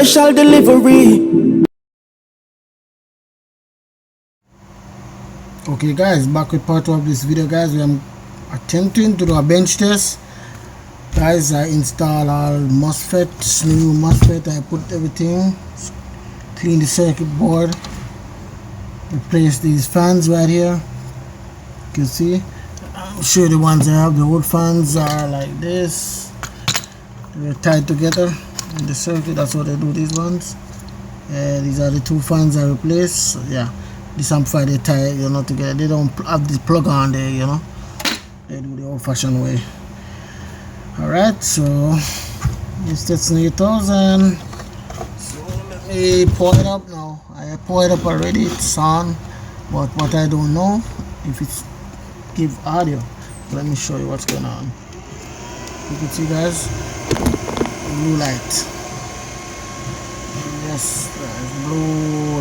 special delivery. Okay guys, back with part 2 of this video guys. We are attempting to do a bench test. Guys, I install all MOSFETs, new MOSFET. I put everything, clean the circuit board, replace these fans right here. You can see, I'll show you the ones I have. The old fans are like this, they're tied together in the circuit. That's what I do, these ones. These are the two fans I replace. So, yeah, this amplifier they tie, you know, together. They don't have the plug on there, you know, they do the old-fashioned way. Alright, so this STETSOM 8000. So let me pour it up now. I pour it up already, it's on, but what I don't know if it's give audio. Let me show you what's going on. You can see guys, blue light. Yes, there's blue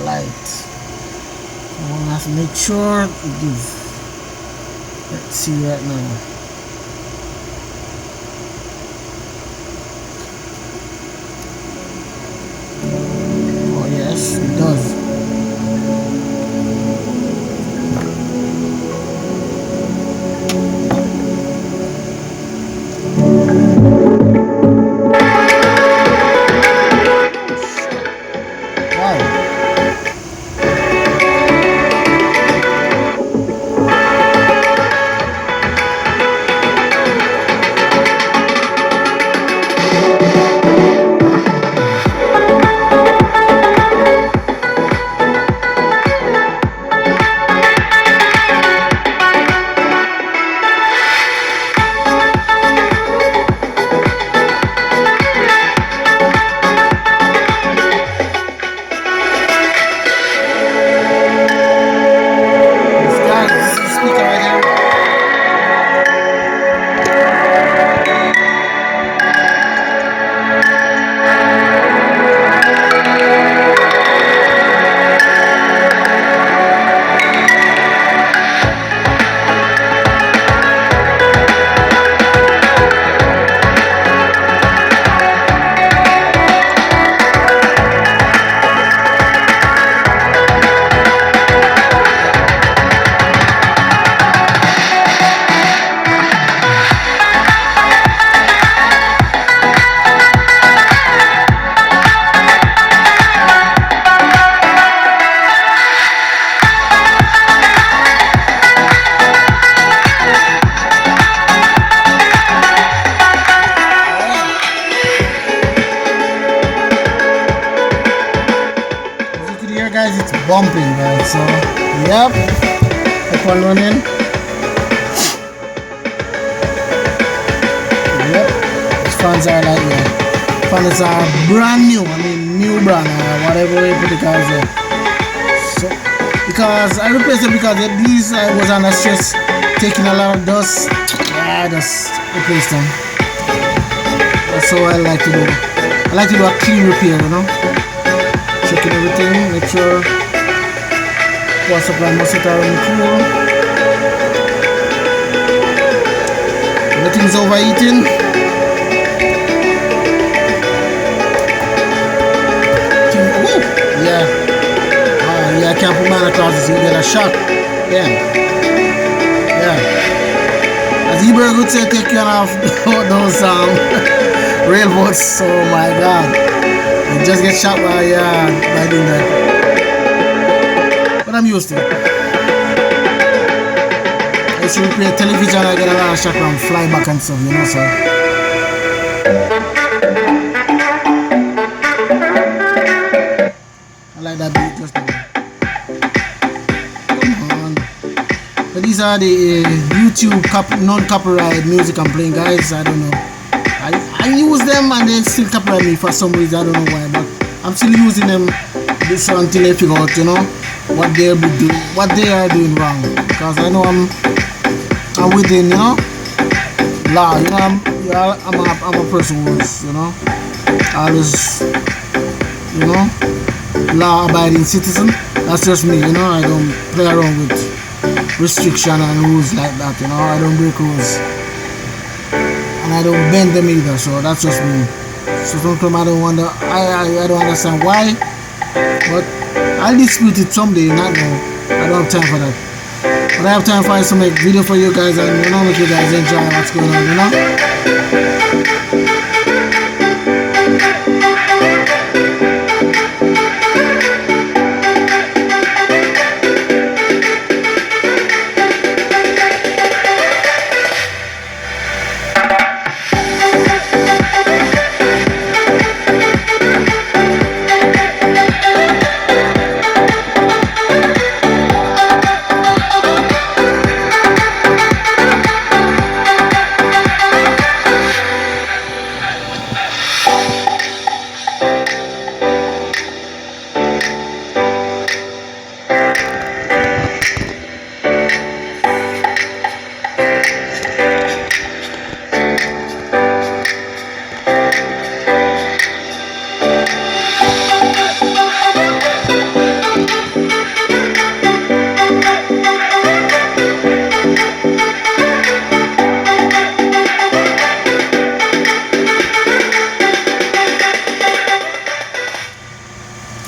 light. I want to make sure it gives. Let's see right now. Yes, it does. Guys, it's bumping guys, so yep, up and running. Yep, these fans are like, yeah, fans are brand new. I mean new brand or whatever you put it guys there. So because I replaced them because these I was under stress, taking a lot of dust. Yeah, I just replaced them. That's all I like to do. I like to do a clean repair, you know. Checking everything, make sure power supply must sit around cool. Nothing's overheating. Yeah. Yeah, I can't put mine across this, you get a shock. Yeah. Yeah. As Ebert would say, take care of those railroads. Oh my god. I just get shot by doing that. But I'm used to it. I used to repair television, I get a lot of shock from fly back and stuff, you know, so. I like that beat just now. Come on. But these are the YouTube non-copyright music I'm playing, guys. I don't know. I use them and they still copyright me for some reason. I don't know why, but I'm still using them this until I figure out, you know, what they are doing wrong. Because I know I'm within, you know, law. You know, I'm a person who is, you know, always, you know, law-abiding citizen. That's just me, you know. I don't play around with restriction and rules like that, you know. I don't break rules. And I don't bend them either, so that's just me. So sometimes I don't wonder, I don't understand why, but I'll dispute it someday, not now. I don't have time for that. But I have time for us to make video for you guys and make you guys enjoy what's going on,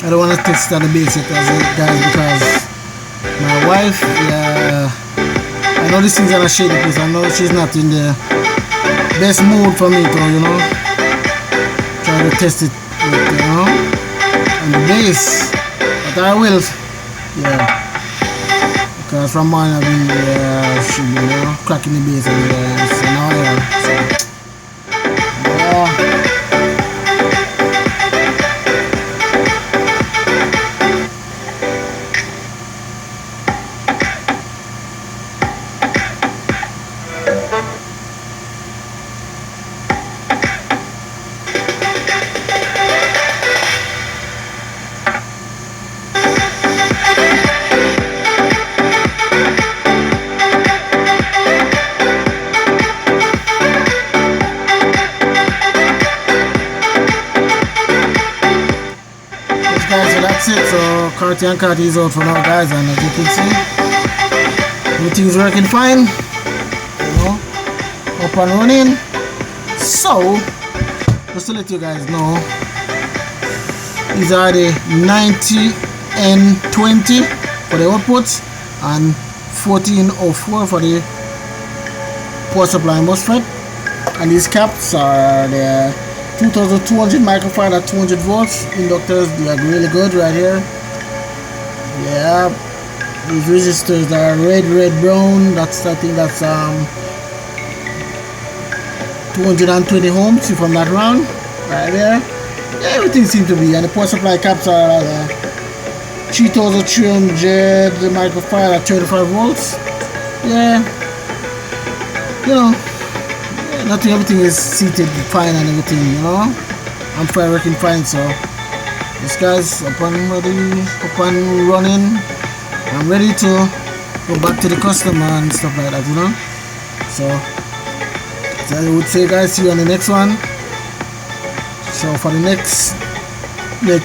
I don't want to test on the basic guys because my wife, I know this thing's gonna shade because I know she's not in the best mood for me to, try to test it with, on the bass. But I will, because from morning I've been cracking the bass and so now guys, so that's it. So Carty&Carty is out for now, guys, and as you can see, everything's working fine, up and running. So just to let you guys know, these are the 90N20 for the outputs and 1404 for the power supply MOSFET, and these caps are the 2200 microfarad at 200 volts inductors. They are really good right here. These resistors are red brown. I think that's 220 ohms if I'm not wrong, right there. Everything seems to be, and the power supply caps are 3300 microfarad at 25 volts. Nothing, everything is seated fine and everything, I'm fine, working fine. So this guy's up and running. I'm ready to go back to the customer and stuff like that, So I would say, guys, see you on the next one. So for the next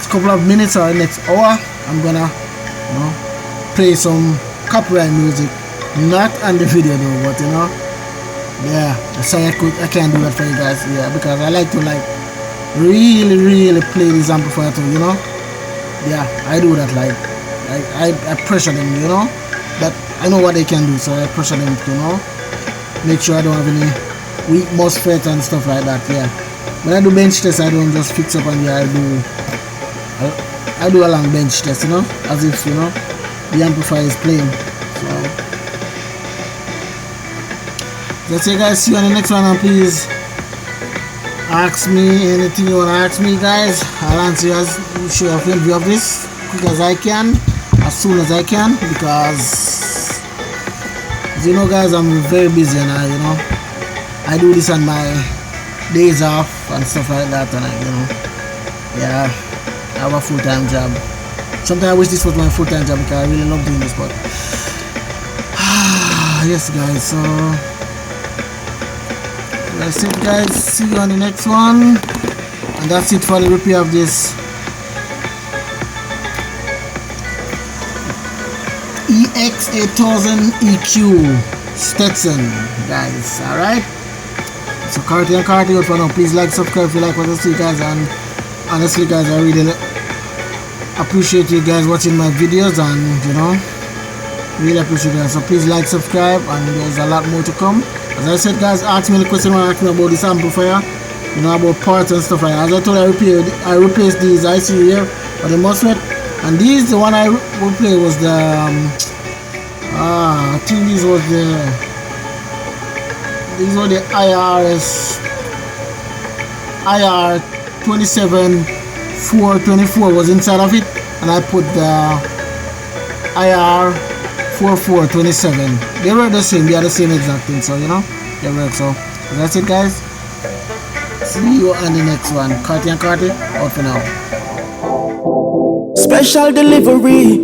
couple of minutes or next hour, I'm gonna play some copyright music, not on the video though, but so I can't do that for you guys, because I like to really play this amplifier too, I do that, I pressure them, but I know what they can do, so I pressure them to make sure I don't have any weak MOSFET and stuff like that. When I do bench test, I don't just fix up and I do a long bench test, as if the amplifier is playing. So that's it, guys. See you on the next one, and please ask me anything you want to ask me, guys. I'll answer you as show a full view of this quick as I can, as soon as I can, because as you know, guys, I'm very busy and I do this on my days off and stuff like that, and I have a full-time job. Sometimes I wish this was my full-time job because I really love doing this, but yes, guys, so that's it, guys. See you on the next one, and that's it for the repair of this EX8000eq Stetson, guys. Alright, So Carty&Carty out for now. Please like, subscribe if you like what I see, guys. And honestly, guys, I really appreciate you guys watching my videos, and you know, really appreciate it. So please like, subscribe, and there's a lot more to come. As I said, guys, ask me the question when ask me about this amplifier, you know, about parts and stuff like that. As I told you, I replaced these IC here for the MOSFET, and these, the one I replaced was the I think these were the IR27424 was inside of it, and I put the IR4427. They were the same, they are the same exact thing, so you know, they work. So that's it, guys. See you on the next one. Carty&Carty out for now. Special delivery.